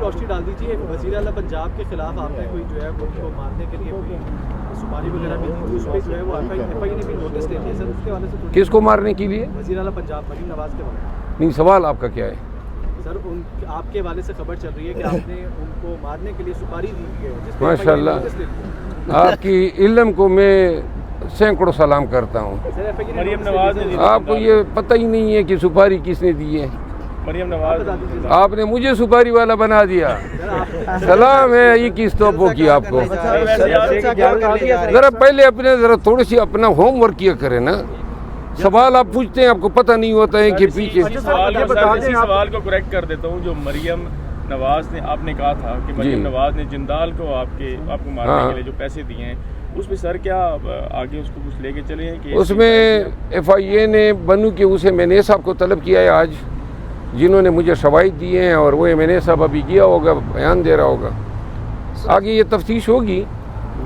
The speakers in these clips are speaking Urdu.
روشنی ڈال دیجیے. وزیر اعلیٰ پنجاب کے خلاف آپ نے کوئی جو ہے ان کو مارنے کے لیے کوئی سپاری وغیرہ بھی دی تھی, اس پہ جو ہے وہ ایف آئی نے بھی نوٹس لے لیا سر, اس کے حوالے سے کس کو مارنے کے لیے؟ وزیر اعلیٰ پنجاب مریم نواز کے بارے میں. نہیں, سوال آپ کا کیا ہے سر آپ کے حوالے سے خبر چل رہی ہے کہ آپ نے ان کو مارنے کے لیے سپاری دی ہے جس پہ ماشاء اللہ آپ کی علم کو میں سینکڑوں سلام کرتا ہوں. مریم نواز آپ کو یہ پتہ ہی نہیں ہے کہ سپاری کس نے دی ہے. مریم نواز آپ نے مجھے سپاری والا بنا دیا. سلام ہے یہ کس توپوں کی آپ کو. ذرا پہلے ذرا تھوڑی سی اپنا ہوم ورک کیا کریں نا. سوال آپ پوچھتے ہیں, آپ کو پتہ نہیں ہوتا ہے کہ پیچھے. سوال کو کریکٹ کر دیتا ہوں. جو مریم نواز نے آپ نے کہا تھا کہ مریم نواز نے جندال کو آپ کو مارنے کے لیے جو پیسے دیے ہیں, اس میں سر کیا آگے اس کو کچھ لے کے چلے ہیں کہ اس میں ایف آئی اے نے بنو کے اسے ایم این اے صاحب کو طلب کیا ہے آج, جنہوں نے مجھے شواہد دیے ہیں, اور وہ ایم این اے صاحب ابھی گیا ہوگا, بیان دے رہا ہوگا. آگے یہ تفتیش ہوگی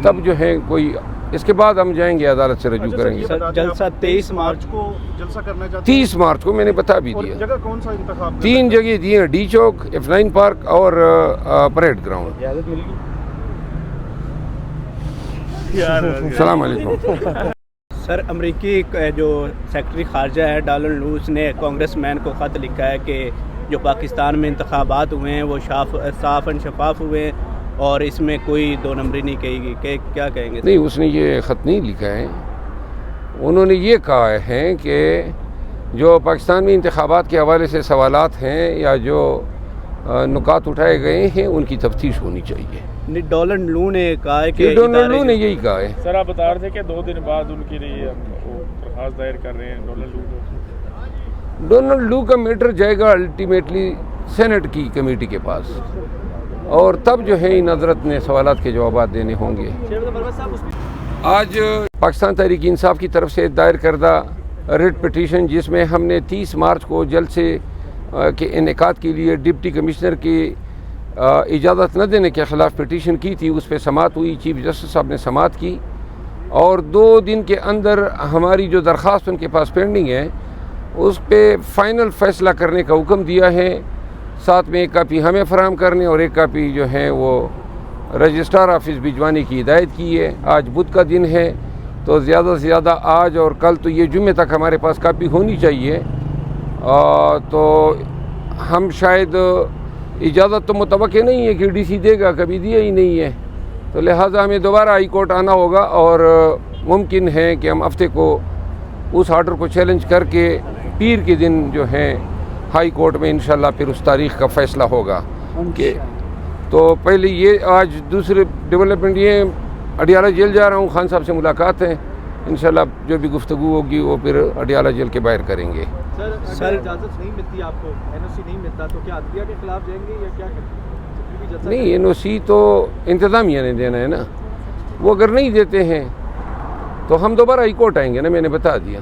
تب جو ہے کوئی, اس کے بعد ہم جائیں گے عدالت سے رجوع کریں گے. جلسہ 23 مارچ کو جلسہ کرنا چاہتے 30 مارچ کو میں نے بتا بھی دیا. جگہ کون سا انتخاب 3 جگہ دیے ہیں, ڈی چوک, F9 پارک اور پریڈ گراؤنڈ. اجازت مل گئی. السلام علیکم. سر, امریکی جو سیکرٹری خارجہ ہے ڈالن لوس نے کانگریس مین کو خط لکھا ہے کہ جو پاکستان میں انتخابات ہوئے ہیں وہ صاف اور شفاف ہوئے ہیں اور اس میں کوئی دو نمبری نہیں کہی گئی. کہ کیا کہیں گے؟ نہیں, اس نے یہ خط نہیں لکھا ہے. انہوں نے یہ کہا ہے کہ جو پاکستان میں انتخابات کے حوالے سے سوالات ہیں یا جو نکات اٹھائے گئے ہیں ان کی تفتیش ہونی چاہیے. ڈونلڈ لو نے کہا ہے کہ ڈونلڈ لو نے یہی کہا ہے. سر آپ بتا رہے تھے کہ 2 دن بعد ان کے لیے درخواست دائر کر رہے ہیں ڈونلڈ لو کو. ڈونلڈ لو کا میٹر جائے گا الٹیمیٹلی سینٹ کی کمیٹی کے پاس, اور تب جو ہے ان حضرت نے سوالات کے جوابات دینے ہوں گے. آج پاکستان تحریک انصاف کی طرف سے دائر کردہ ریٹ پٹیشن, جس میں ہم نے 30 مارچ کو جلسے کے انعقاد کے لیے ڈپٹی کمشنر کی اجازت نہ دینے کے خلاف پٹیشن کی تھی, اس پہ سماعت ہوئی. چیف جسٹس صاحب نے سماعت کی اور 2 دن کے اندر ہماری جو درخواست ان کے پاس پینڈنگ ہے اس پہ فائنل فیصلہ کرنے کا حکم دیا ہے. ساتھ میں 1 کاپی ہمیں فراہم کرنے اور 1 کاپی جو ہے وہ رجسٹرار آفس بھجوانے کی ہدایت کی ہے. آج بدھ کا دن ہے تو زیادہ سے زیادہ آج اور کل تو یہ جمعے تک ہمارے پاس کاپی ہونی چاہیے. تو ہم شاید اجازت تو متوقع نہیں ہے کہ ڈی سی دے گا, کبھی دیا ہی نہیں ہے, تو لہٰذا ہمیں دوبارہ ہائی کورٹ آنا ہوگا اور ممکن ہے کہ ہم ہفتے کو اس آرڈر کو چیلنج کر کے پیر کے دن جو ہے ہائی کورٹ میں انشاءاللہ پھر اس تاریخ کا فیصلہ ہوگا. کہ تو پہلے یہ آج دوسرے ڈیولپمنٹ یہ اڈیالہ جیل جا رہا ہوں, خان صاحب سے ملاقات ہے, انشاءاللہ جو بھی گفتگو ہوگی وہ پھر اڈیالہ جیل کے باہر کریں گے. سر اجازت نہیں ملتی آپ کو, این او سی نہیں ملتا تو کیا عدلیہ کے خلاف جائیں گے یا کیا کریں گے؟ نہیں, این او سی تو انتظامیہ نے دینا ہے نا, وہ اگر نہیں دیتے ہیں تو ہم دوبارہ ہائی کورٹ آئیں گے نا, میں نے بتا دیا.